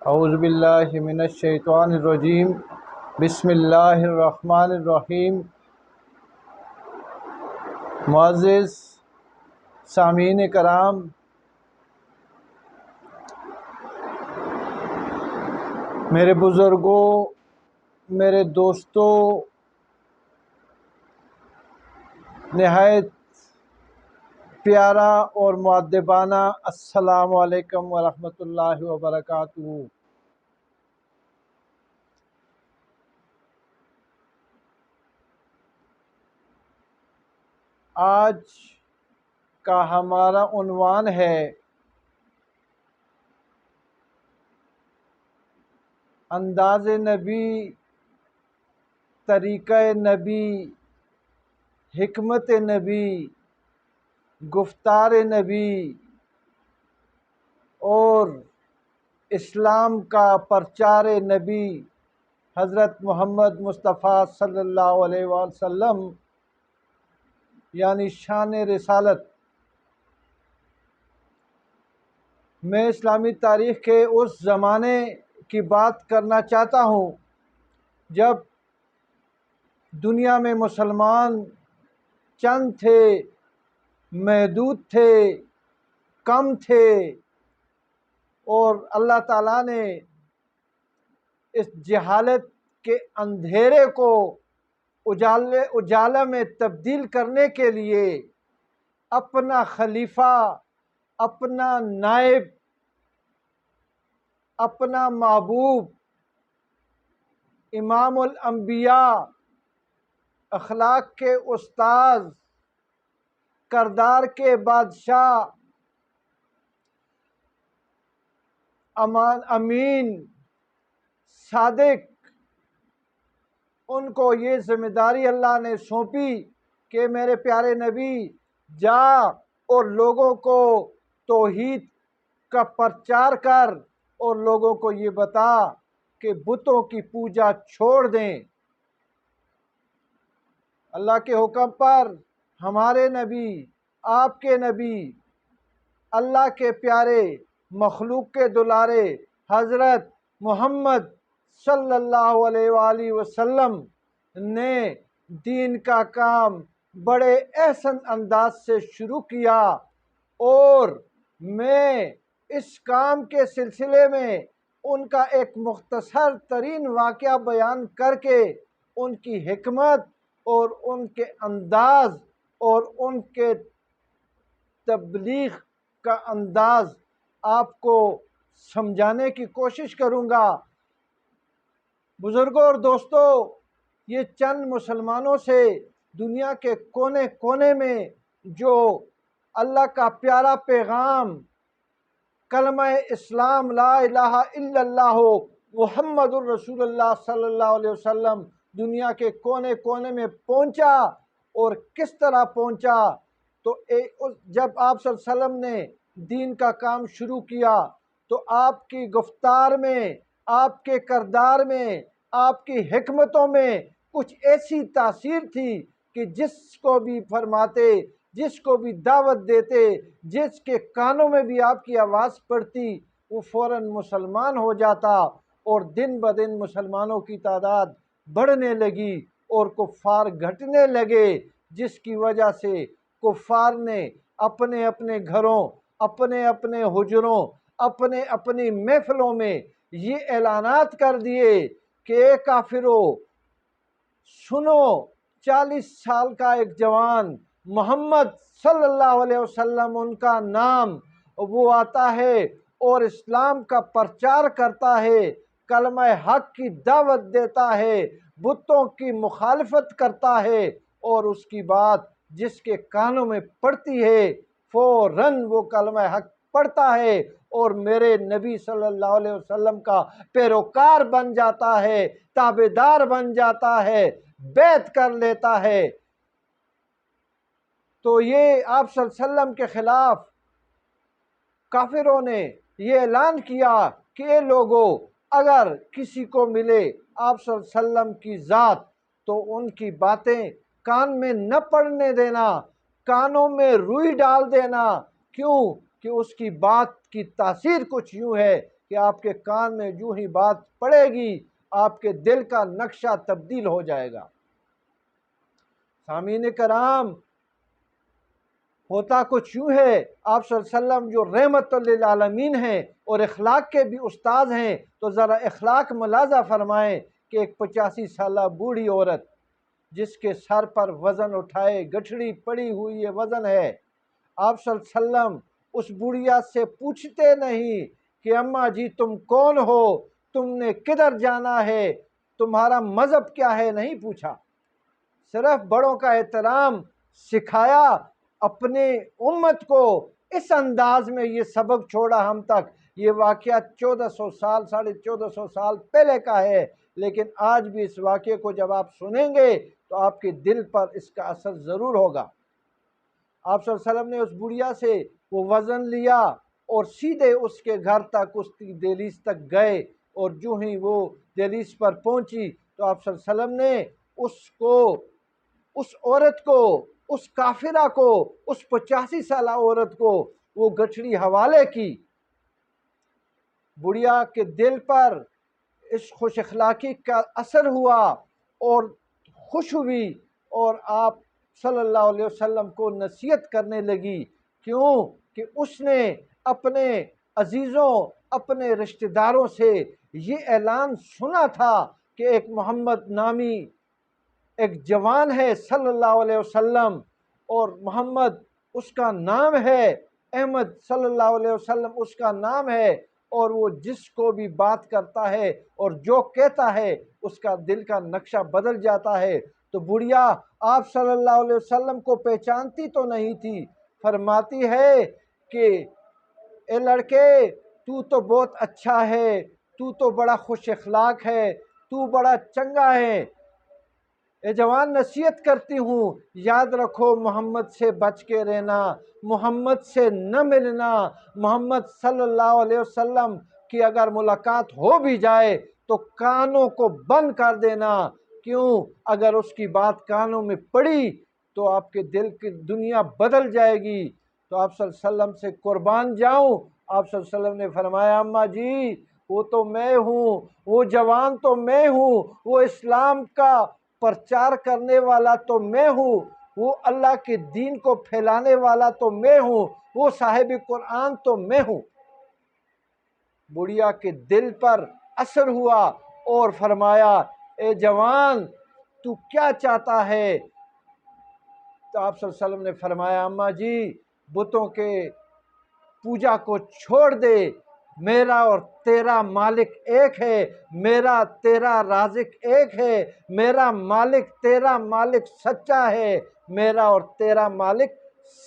اعوذ باللہ من الشیطان الرجیم بسم اللہ الرحمن الرحیم۔ معزز سامعین کرام، میرے بزرگوں، میرے دوستوں، نہایت پیارا اور مؤدبانہ السلام علیکم ورحمۃ اللہ وبرکاتہ۔ آج کا ہمارا عنوان ہے انداز نبی، طریقہ نبی، حکمت نبی، گفتار نبی اور اسلام کا پرچار نبی حضرت محمد مصطفیٰ صلی اللہ علیہ وسلم، یعنی شان رسالت۔ میں اسلامی تاریخ کے اس زمانے کی بات کرنا چاہتا ہوں جب دنیا میں مسلمان چند تھے، محدود تھے، کم تھے، اور اللہ تعالیٰ نے اس جہالت کے اندھیرے کو اجالہ میں تبدیل کرنے کے لیے اپنا خلیفہ، اپنا نائب، اپنا محبوب، امام الانبیاء، اخلاق کے استاذ، کردار کے بادشاہ، امین، صادق، ان کو یہ ذمہ داری اللہ نے سونپی کہ میرے پیارے نبی جا اور لوگوں کو توحید کا پرچار کر اور لوگوں کو یہ بتا کہ بتوں کی پوجا چھوڑ دیں۔ اللہ کے حکم پر ہمارے نبی، آپ کے نبی، اللہ کے پیارے، مخلوق کے دلارے حضرت محمد صلی اللہ علیہ وآلہ وسلم نے دین کا کام بڑے احسن انداز سے شروع کیا، اور میں اس کام کے سلسلے میں ان کا ایک مختصر ترین واقعہ بیان کر کے ان کی حکمت اور ان کے انداز اور ان کے تبلیغ کا انداز آپ کو سمجھانے کی کوشش کروں گا۔ بزرگوں اور دوستوں، یہ چند مسلمانوں سے دنیا کے کونے کونے میں جو اللہ کا پیارا پیغام کلمہ اسلام لا الہ الا اللہ محمد الرسول اللہ صلی اللہ علیہ وسلم دنیا کے کونے کونے میں پہنچا، اور کس طرح پہنچا۔ تو جب آپ صلی اللہ علیہ وسلم نے دین کا کام شروع کیا تو آپ کی گفتار میں، آپ کے کردار میں، آپ کی حکمتوں میں کچھ ایسی تاثیر تھی کہ جس کو بھی فرماتے، جس کو بھی دعوت دیتے، جس کے کانوں میں بھی آپ کی آواز پڑتی، وہ فوراً مسلمان ہو جاتا، اور دن بدن مسلمانوں کی تعداد بڑھنے لگی اور کفار گھٹنے لگے، جس کی وجہ سے کفار نے اپنے اپنے گھروں، اپنے اپنے حجروں، اپنے اپنی محفلوں میں یہ اعلانات کر دیے کہ اے کافرو سنو، 40 سال کا ایک جوان محمد صلی اللہ علیہ وسلم ان کا نام، وہ آتا ہے اور اسلام کا پرچار کرتا ہے، کلمہ حق کی دعوت دیتا ہے، بتوں کی مخالفت کرتا ہے، اور اس کی بات جس کے کانوں میں پڑتی ہے فوراً وہ کلمہ حق پڑھتا ہے اور میرے نبی صلی اللہ علیہ وسلم کا پیروکار بن جاتا ہے، تابعدار بن جاتا ہے، بیعت کر لیتا ہے۔ تو یہ آپ صلی اللہ علیہ وسلم کے خلاف کافروں نے یہ اعلان کیا کہ اے لوگو، اگر کسی کو ملے آپ صلی اللہ علیہ وسلم کی ذات تو ان کی باتیں کان میں نہ پڑنے دینا، کانوں میں روئی ڈال دینا۔ کیوں کہ اس کی بات کی تاثیر کچھ یوں ہے کہ آپ کے کان میں جو ہی بات پڑے گی آپ کے دل کا نقشہ تبدیل ہو جائے گا۔ سامعین کرام، ہوتا کچھ یوں ہے، آپ صلی اللہ علیہ وسلم جو رحمت للعالمین ہیں اور اخلاق کے بھی استاد ہیں، تو ذرا اخلاق ملاحظہ فرمائیں کہ ایک 85 سالہ بوڑھی عورت جس کے سر پر وزن اٹھائے گٹھڑی پڑی ہوئی یہ وزن ہے، آپ صلی اللہ علیہ وسلم اس بڑھیا سے پوچھتے نہیں کہ اماں جی تم کون ہو، تم نے کدھر جانا ہے، تمہارا مذہب کیا ہے، نہیں پوچھا۔ صرف بڑوں کا احترام سکھایا، اپنے امت کو اس انداز میں یہ سبق چھوڑا ہم تک۔ یہ واقعہ 1400 سال 1450 سال پہلے کا ہے، لیکن آج بھی اس واقعے کو جب آپ سنیں گے تو آپ کے دل پر اس کا اثر ضرور ہوگا۔ آپ صلی اللہ علیہ وسلم نے اس بڑھیا سے وہ وزن لیا اور سیدھے اس کے گھر تک، اس کی دہلیز تک گئے، اور جو ہی وہ دہلیز پر پہنچی تو آپ صلی اللہ علیہ وسلم نے اس عورت کو، اس کافرہ کو، اس 85 سالہ عورت کو وہ گٹھڑی حوالے کی۔ بڑھیا کے دل پر اس خوش اخلاقی کا اثر ہوا اور خوش ہوئی، اور آپ صلی اللہ علیہ وسلم کو نصیحت کرنے لگی۔ کیوں کہ اس نے اپنے عزیزوں، اپنے رشتہ داروں سے یہ اعلان سنا تھا کہ ایک محمد نامی ایک جوان ہے صلی اللہ علیہ وسلم، اور محمد اس کا نام ہے، احمد صلی اللہ علیہ وسلم اس کا نام ہے، اور وہ جس کو بھی بات کرتا ہے اور جو کہتا ہے اس کا دل کا نقشہ بدل جاتا ہے۔ تو بڑھیا آپ صلی اللہ علیہ وسلم کو پہچانتی تو نہیں تھی، فرماتی ہے کہ اے لڑکے تو تو بہت اچھا ہے، تو تو بڑا خوش اخلاق ہے، تو بڑا چنگا ہے، اے جوان نصیحت کرتی ہوں یاد رکھو محمد سے بچ کے رہنا، محمد سے نہ ملنا، محمد صلی اللہ علیہ وسلم کی اگر ملاقات ہو بھی جائے تو کانوں کو بند کر دینا۔ کیوں؟ اگر اس کی بات کانوں میں پڑی تو آپ کے دل کی دنیا بدل جائے گی۔ تو آپ صلی اللہ علیہ وسلم سے قربان جاؤں، آپ صلی اللہ علیہ وسلم نے فرمایا اماں جی وہ تو میں ہوں، وہ جوان تو میں ہوں، وہ اسلام کا پرچار کرنے والا تو میں ہوں، وہ اللہ کے دین کو پھیلانے والا تو میں ہوں، وہ صاحب قرآن تو میں ہوں۔ بڑھیا کے دل پر اثر ہوا اور فرمایا اے جوان تو کیا چاہتا ہے؟ تو آپ صلی اللہ علیہ وسلم نے فرمایا اماں جی بتوں کے پوجا کو چھوڑ دے، میرا اور تیرا مالک ایک ہے، میرا تیرا رازق ایک ہے، میرا مالک تیرا مالک سچا ہے، میرا اور تیرا مالک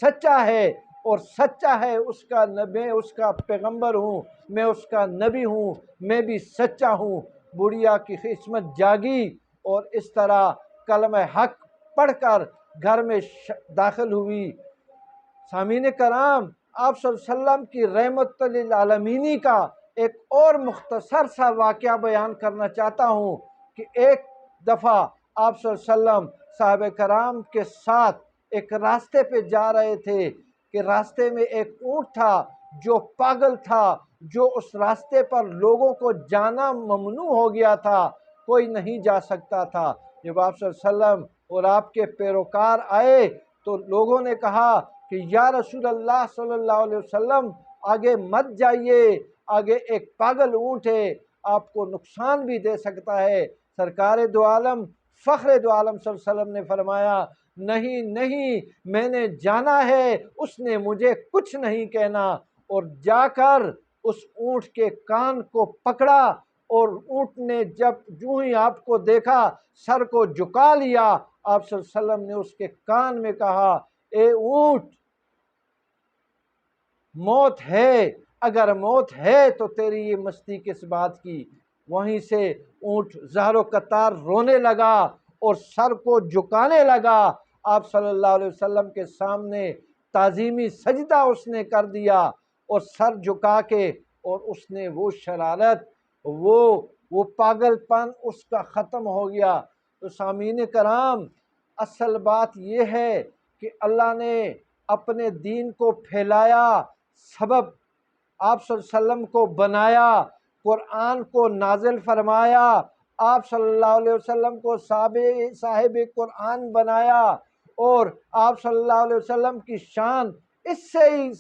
سچا ہے، اور سچا ہے اس کا میں اس کا پیغمبر ہوں، میں اس کا نبی ہوں، میں بھی سچا ہوں۔ بڑھیا کی قسمت جاگی اور اس طرح کلمہ حق پڑھ کر گھر میں داخل ہوئی۔ سامعین کرام، آپ صلی اللہ علیہ وسلم کی رحمت للعالمینی کا ایک اور مختصر سا واقعہ بیان کرنا چاہتا ہوں کہ ایک دفعہ آپ صلی اللہ علیہ وسلم صحابہ کرام کے ساتھ ایک راستے پہ جا رہے تھے کہ راستے میں ایک اونٹ تھا جو پاگل تھا، جو اس راستے پر لوگوں کو جانا ممنوع ہو گیا تھا، کوئی نہیں جا سکتا تھا۔ جب آپ صلی اللہ علیہ وسلم اور آپ کے پیروکار آئے تو لوگوں نے کہا کہ یا رسول اللہ صلی اللہ علیہ وسلم آگے مت جائیے، آگے ایک پاگل اونٹ ہے، آپ کو نقصان بھی دے سکتا ہے۔ سرکار دو عالم فخر دو عالم صلی اللہ علیہ وسلم نے فرمایا نہیں نہیں میں نے جانا ہے، اس نے مجھے کچھ نہیں کہنا، اور جا کر اس اونٹ کے کان کو پکڑا، اور اونٹ نے جو ہی آپ کو دیکھا سر کو جھکا لیا۔ آپ صلی اللہ علیہ وسلم نے اس کے کان میں کہا اے اونٹ موت ہے، اگر موت ہے تو تیری یہ مستی کس بات کی؟ وہیں سے اونٹ زہر و قطار رونے لگا اور سر کو جھکانے لگا۔ آپ صلی اللہ علیہ وسلم کے سامنے تعظیمی سجدہ اس نے کر دیا اور سر جھکا کے، اور اس نے وہ شرارت، وہ پاگل پن اس کا ختم ہو گیا۔ تو سامعین کرام، اصل بات یہ ہے کہ اللہ نے اپنے دین کو پھیلایا، سبب آپ صلی اللہ علیہ وسلم کو بنایا، قرآن کو نازل فرمایا، آپ صلی اللہ علیہ وسلم کو صاحب قرآن بنایا، اور آپ صلی اللہ علیہ وسلم کی شان اس سے ہی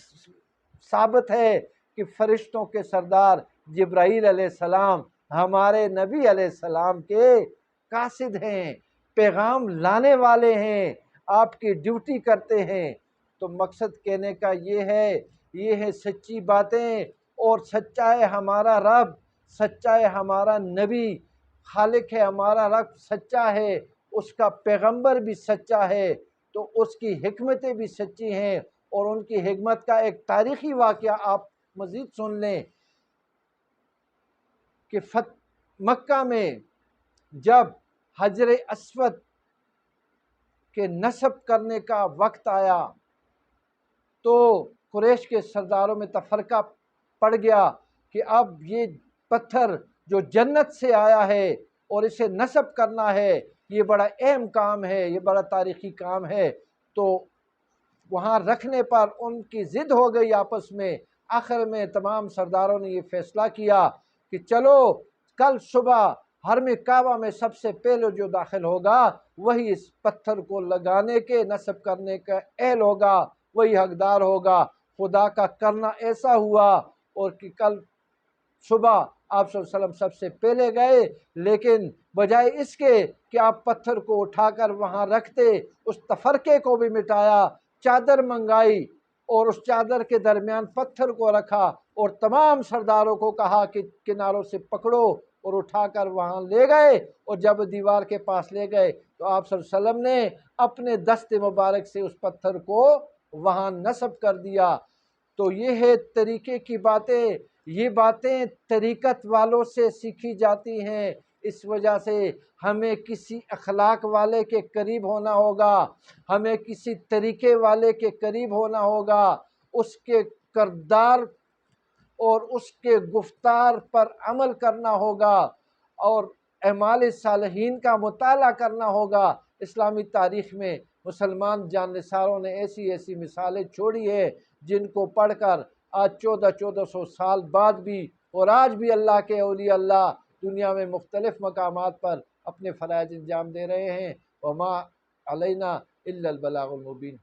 ثابت ہے کہ فرشتوں کے سردار جبرائیل علیہ السلام ہمارے نبی علیہ السلام کے قاصد ہیں، پیغام لانے والے ہیں، آپ کی ڈیوٹی کرتے ہیں۔ تو مقصد کہنے کا یہ ہے سچی باتیں، اور سچا ہے ہمارا رب، سچا ہے ہمارا نبی، خالق ہے ہمارا رب سچا ہے، اس کا پیغمبر بھی سچا ہے، تو اس کی حکمتیں بھی سچی ہیں۔ اور ان کی حکمت کا ایک تاریخی واقعہ آپ مزید سن لیں کہ مکہ میں جب حجر اسود کے نصب کرنے کا وقت آیا تو قریش کے سرداروں میں تفرقہ پڑ گیا کہ اب یہ پتھر جو جنت سے آیا ہے اور اسے نصب کرنا ہے، یہ بڑا اہم کام ہے، یہ بڑا تاریخی کام ہے۔ تو وہاں رکھنے پر ان کی ضد ہو گئی آپس میں۔ آخر میں تمام سرداروں نے یہ فیصلہ کیا کہ چلو کل صبح حرم کعبہ میں سب سے پہلے جو داخل ہوگا وہی اس پتھر کو لگانے کے نصب کرنے کا اہل ہوگا، وہی حقدار ہوگا۔ خدا کا کرنا ایسا ہوا اور کہ کل صبح آپ صلی اللہ علیہ وسلم سب سے پہلے گئے، لیکن بجائے اس کے کہ آپ پتھر کو اٹھا کر وہاں رکھتے، اس تفرقے کو بھی مٹایا، چادر منگائی اور اس چادر کے درمیان پتھر کو رکھا اور تمام سرداروں کو کہا کہ کناروں سے پکڑو، اور اٹھا کر وہاں لے گئے۔ اور جب دیوار کے پاس لے گئے تو آپ صلی اللہ علیہ وسلم نے اپنے دست مبارک سے اس پتھر کو وہاں نصب کر دیا۔ تو یہ ہے طریقے کی باتیں، یہ باتیں طریقت والوں سے سیکھی جاتی ہیں۔ اس وجہ سے ہمیں کسی اخلاق والے کے قریب ہونا ہوگا، ہمیں کسی طریقے والے کے قریب ہونا ہوگا، اس کے کردار اور اس کے گفتار پر عمل کرنا ہوگا، اور اعمال صالحین کا مطالعہ کرنا ہوگا۔ اسلامی تاریخ میں مسلمان جانثاروں نے ایسی ایسی مثالیں چھوڑی ہے جن کو پڑھ کر آج 1400 سال بعد بھی اور آج بھی اللہ کے اولیاء اللہ دنیا میں مختلف مقامات پر اپنے فرائض انجام دے رہے ہیں۔ وما علینا الا البلاغ المبین۔